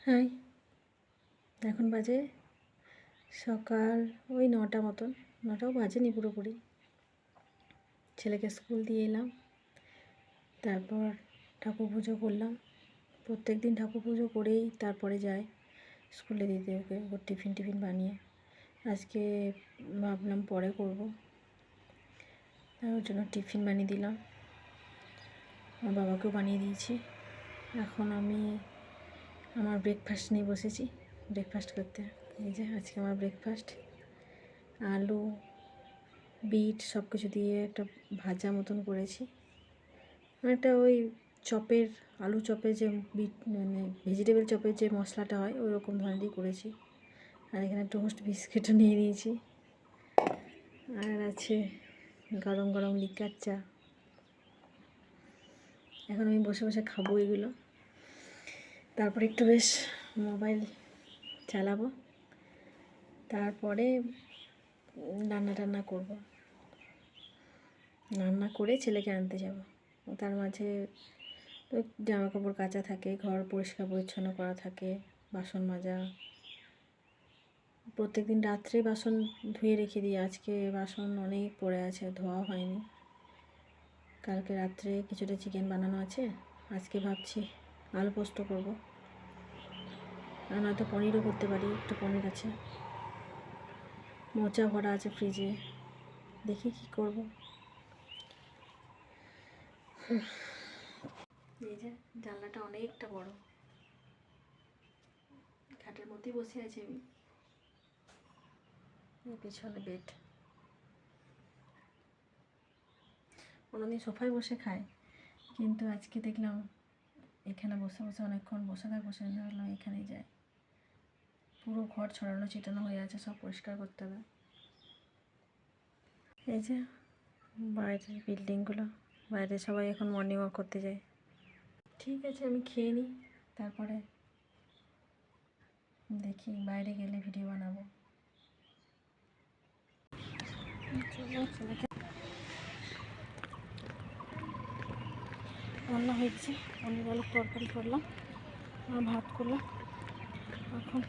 High, এখন বাজে সকাল ওই 9টা মতন, 9টাও বাজেনি পুরোপুরি। ছেলেকে স্কুল দিয়ে এলাম, তারপর ঠাকুর পুজো করলাম। প্রত্যেক দিন ঠাকুর পুজো করেই তারপরে যায় স্কুলে দিতে ওকে, ওর টিফিন বানিয়ে। আজকে ভাবলাম পরে করব, ওর জন্য টিফিন বানিয়ে দিলাম, আমার বাবাকেও বানিয়ে দিয়েছি। এখন আমি আমার ব্রেকফাস্ট নিয়ে বসেছি, ব্রেকফাস্ট করতে। এই যে আজকে আমার ব্রেকফাস্ট আলু বিট সব কিছু দিয়ে একটা ভাজা মতন করেছি। একটা ওই চপের আলু চপের যে বিট মানে ভেজিটেবল চপের যে মশলাটা হয় ওই রকম ধরনেরই করেছি। আর এখানে টোস্ট বিস্কিটও নিয়ে নিয়েছি, আর আছে গরম গরম লিকার চা। এখন আমি বসে বসে খাবো এগুলো, তারপর একটু বেশ মোবাইল চালাবো, তারপরে রান্না করব। রান্না করে ছেলেকে আনতে যাব। তার মাঝে তো জামা কাপড় কাচা থাকে, ঘর পরিষ্কার পরিচ্ছন্ন করা থাকে, বাসন মাজা। প্রত্যেক দিন রাত্রে বাসন ধুয়ে রেখে দিই, আজকে বাসন অনেক পড়ে আছে, ধোয়া হয়নি। কালকে রাত্রে কিছুটা চিকেন বানানো আছে, আজকে ভাবছি আলু পোস্ত করব। আর নয়তো পনিরও করতে পারি, একটু পনির আছে, মোচা ভরা আছে ফ্রিজে, দেখি কি করব। এই যে জানলাটা অনেকটা বড়, খাটের মধ্যেই বসে আছি আমি, পিছনে বেড। কোনোদিন সোফায় বসে খায়, কিন্তু আজকে দেখলাম এখানে বসে বসে অনেকক্ষণ বসে ভাবলাম এখানেই যায়। পুরো ঘর ছড়ানো ছিটানো হয়ে আছে, সব পরিষ্কার করতে হবে। এই যে বাইরের বিল্ডিংগুলো, বাইরে সবাই এখন মর্নিং ওয়াক করতে যায়। ঠিক আছে, আমি খেয়ে নিই, তারপরে দেখি বাইরে গেলে ভিডিও বানাবো। রান্না হয়েছে, পনির আলুর তরকারি করলাম আর ভাত করলাম। এখন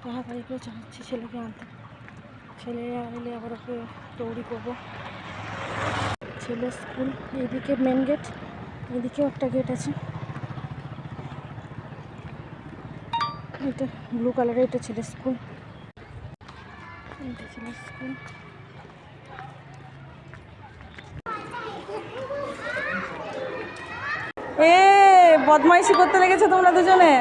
তাড়াতাড়ি করে চালাচ্ছি ছেলেকে আনতে। ছেলে এলে আবার ওকে তৈরি করবো। ছেলের স্কুল এইদিকে মেন গেট, এদিকেও একটা গেট আছে। এটা ব্লু কালারের, এটা ছেলের স্কুল, এটা ছেলের স্কুল। বদমাইশি করতে লেগেছে তোমরা দুজনে।